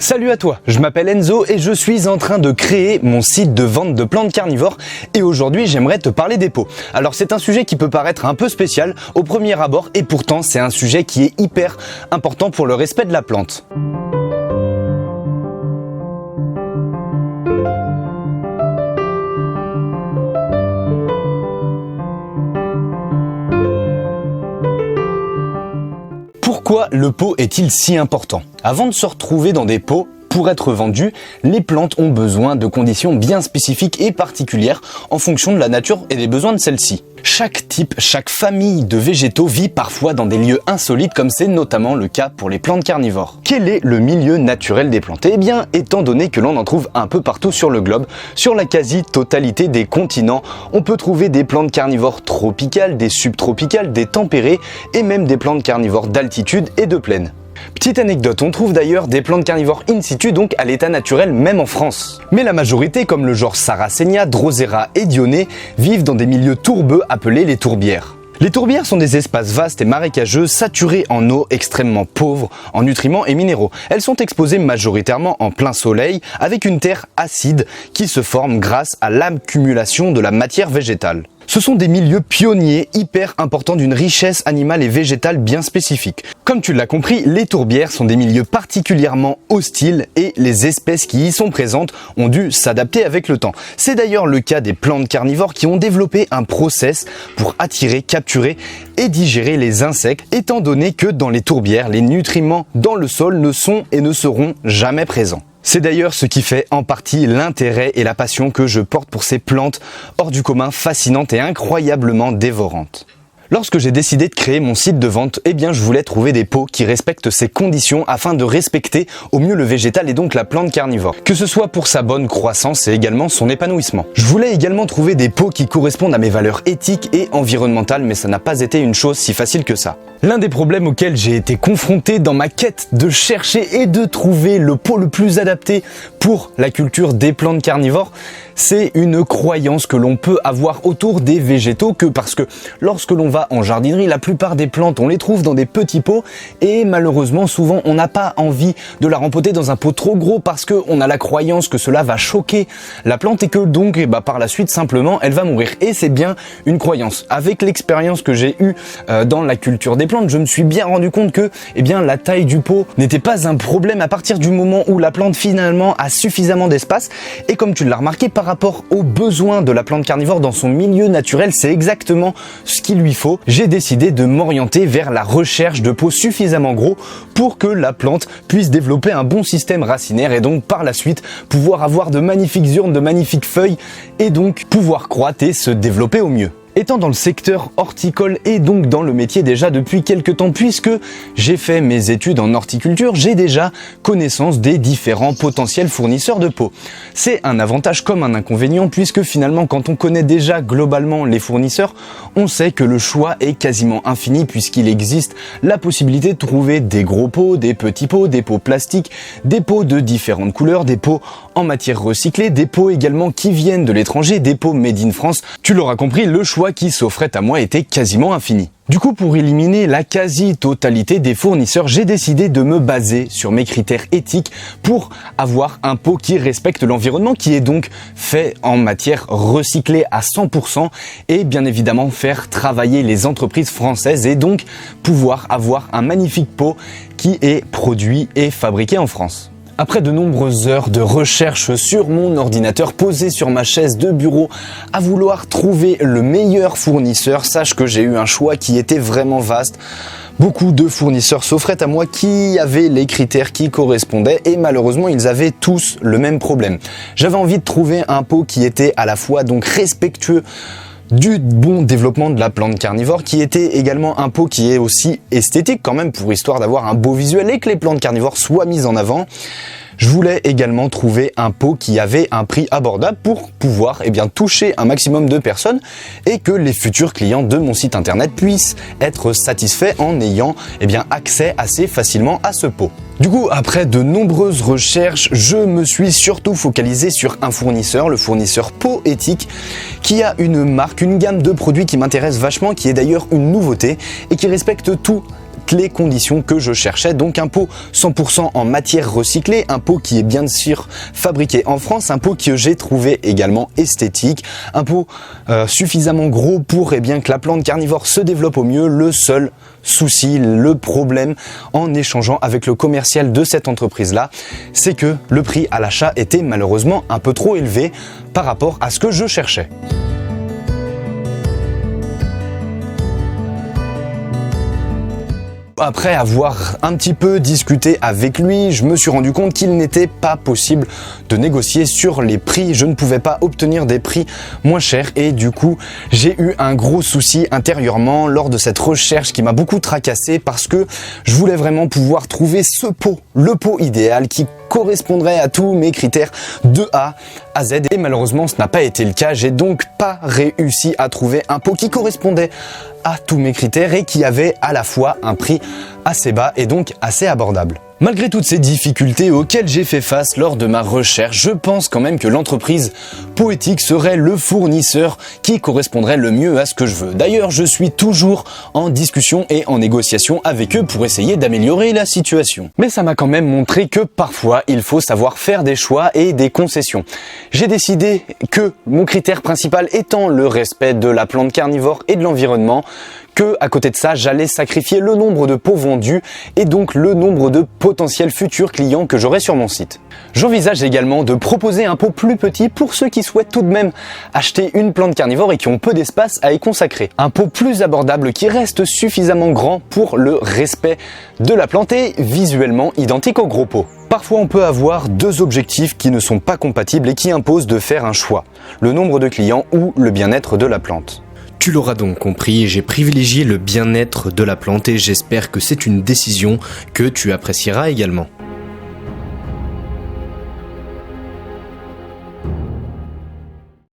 Salut à toi, je m'appelle Enzo et je suis en train de créer mon site de vente de plantes carnivores et aujourd'hui j'aimerais te parler des pots. Alors c'est un sujet qui peut paraître un peu spécial au premier abord et pourtant c'est un sujet qui est hyper important pour le respect de la plante. Pourquoi le pot est-il si important? Avant de se retrouver dans des pots pour être vendus, les plantes ont besoin de conditions bien spécifiques et particulières en fonction de la nature et des besoins de celle-ci. Chaque type, chaque famille de végétaux vit parfois dans des lieux insolites comme c'est notamment le cas pour les plantes carnivores. Quel est le milieu naturel des plantes? Eh bien, étant donné que l'on en trouve un peu partout sur le globe, sur la quasi-totalité des continents, on peut trouver des plantes carnivores tropicales, des subtropicales, des tempérées et même des plantes carnivores d'altitude et de plaine. Petite anecdote, on trouve d'ailleurs des plantes carnivores in situ, donc à l'état naturel, même en France. Mais la majorité, comme le genre Sarracenia, Drosera et Dionée, vivent dans des milieux tourbeux appelés les tourbières. Les tourbières sont des espaces vastes et marécageux, saturés en eau, extrêmement pauvres en nutriments et minéraux. Elles sont exposées majoritairement en plein soleil, avec une terre acide qui se forme grâce à l'accumulation de la matière végétale. Ce sont des milieux pionniers hyper importants d'une richesse animale et végétale bien spécifique. Comme tu l'as compris, les tourbières sont des milieux particulièrement hostiles et les espèces qui y sont présentes ont dû s'adapter avec le temps. C'est d'ailleurs le cas des plantes carnivores qui ont développé un process pour attirer, capturer et digérer les insectes, étant donné que dans les tourbières, les nutriments dans le sol ne sont et ne seront jamais présents. C'est d'ailleurs ce qui fait en partie l'intérêt et la passion que je porte pour ces plantes hors du commun, fascinantes et incroyablement dévorantes. Lorsque j'ai décidé de créer mon site de vente, eh bien je voulais trouver des pots qui respectent ces conditions afin de respecter au mieux le végétal et donc la plante carnivore, que ce soit pour sa bonne croissance et également son épanouissement. Je voulais également trouver des pots qui correspondent à mes valeurs éthiques et environnementales, mais ça n'a pas été une chose si facile que ça. L'un des problèmes auxquels j'ai été confronté dans ma quête de chercher et de trouver le pot le plus adapté pour la culture des plantes carnivores, c'est une croyance que l'on peut avoir autour des végétaux, parce que lorsque l'on va en jardinerie, la plupart des plantes, on les trouve dans des petits pots et malheureusement souvent on n'a pas envie de la rempoter dans un pot trop gros parce qu'on a la croyance que cela va choquer la plante et que donc par la suite simplement elle va mourir. Et c'est bien une croyance. Avec l'expérience que j'ai eue dans la culture des plantes, je me suis bien rendu compte que la taille du pot n'était pas un problème à partir du moment où la plante finalement a suffisamment d'espace. Et comme tu l'as remarqué, par rapport aux besoins de la plante carnivore dans son milieu naturel, c'est exactement ce qu'il lui faut. J'ai décidé de m'orienter vers la recherche de pots suffisamment gros pour que la plante puisse développer un bon système racinaire et donc par la suite pouvoir avoir de magnifiques urnes, de magnifiques feuilles et donc pouvoir croître et se développer au mieux. Étant dans le secteur horticole et donc dans le métier déjà depuis quelques temps, puisque j'ai fait mes études en horticulture, j'ai déjà connaissance des différents potentiels fournisseurs de pots. C'est un avantage comme un inconvénient puisque finalement quand on connaît déjà globalement les fournisseurs, on sait que le choix est quasiment infini puisqu'il existe la possibilité de trouver des gros pots, des petits pots, des pots plastiques, des pots de différentes couleurs, des pots en matière recyclée, des pots également qui viennent de l'étranger, des pots made in France. Tu l'auras compris, le choix qui s'offrait à moi était quasiment infini. Du coup, pour éliminer la quasi-totalité des fournisseurs, j'ai décidé de me baser sur mes critères éthiques pour avoir un pot qui respecte l'environnement, qui est donc fait en matière recyclée à 100% et bien évidemment faire travailler les entreprises françaises et donc pouvoir avoir un magnifique pot qui est produit et fabriqué en France. Après de nombreuses heures de recherche sur mon ordinateur posé sur ma chaise de bureau à vouloir trouver le meilleur fournisseur, sache que j'ai eu un choix qui était vraiment vaste. Beaucoup de fournisseurs s'offraient à moi qui avaient les critères qui correspondaient et malheureusement ils avaient tous le même problème. J'avais envie de trouver un pot qui était à la fois donc respectueux du bon développement de la plante carnivore, qui était également un pot qui est aussi esthétique quand même pour histoire d'avoir un beau visuel et que les plantes carnivores soient mises en avant. Je voulais également trouver un pot qui avait un prix abordable pour pouvoir toucher un maximum de personnes et que les futurs clients de mon site internet puissent être satisfaits en ayant accès assez facilement à ce pot. Du coup, après de nombreuses recherches, je me suis surtout focalisé sur un fournisseur, le fournisseur Pot Éthique, qui a une marque, une gamme de produits qui m'intéresse vachement, qui est d'ailleurs une nouveauté et qui respecte tout toutes les conditions que je cherchais. Donc un pot 100% en matière recyclée, un pot qui est bien sûr fabriqué en France, un pot que j'ai trouvé également esthétique, un pot suffisamment gros pour que la plante carnivore se développe au mieux. Le seul souci, le problème en échangeant avec le commercial de cette entreprise-là, c'est que le prix à l'achat était malheureusement un peu trop élevé par rapport à ce que je cherchais. Après avoir un petit peu discuté avec lui, je me suis rendu compte qu'il n'était pas possible de négocier sur les prix. Je ne pouvais pas obtenir des prix moins chers et du coup, j'ai eu un gros souci intérieurement lors de cette recherche qui m'a beaucoup tracassé parce que je voulais vraiment pouvoir trouver ce pot, le pot idéal qui correspondrait à tous mes critères de A à Z et malheureusement ce n'a pas été le cas. J'ai donc pas réussi à trouver un pot qui correspondait à tous mes critères et qui avait à la fois un prix assez bas et donc assez abordable. Malgré toutes ces difficultés auxquelles j'ai fait face lors de ma recherche, je pense quand même que l'entreprise Poétique serait le fournisseur qui correspondrait le mieux à ce que je veux. D'ailleurs, je suis toujours en discussion et en négociation avec eux pour essayer d'améliorer la situation. Mais ça m'a quand même montré que parfois, il faut savoir faire des choix et des concessions. J'ai décidé que mon critère principal étant le respect de la plante carnivore et de l'environnement, que à côté de ça, j'allais sacrifier le nombre de pots vendus et donc le nombre de potentiels futurs clients que j'aurai sur mon site. J'envisage également de proposer un pot plus petit pour ceux qui souhaitent tout de même acheter une plante carnivore et qui ont peu d'espace à y consacrer. Un pot plus abordable qui reste suffisamment grand pour le respect de la plante et visuellement identique au gros pot. Parfois on peut avoir deux objectifs qui ne sont pas compatibles et qui imposent de faire un choix, le nombre de clients ou le bien-être de la plante. Tu l'auras donc compris, j'ai privilégié le bien-être de la plante et j'espère que c'est une décision que tu apprécieras également.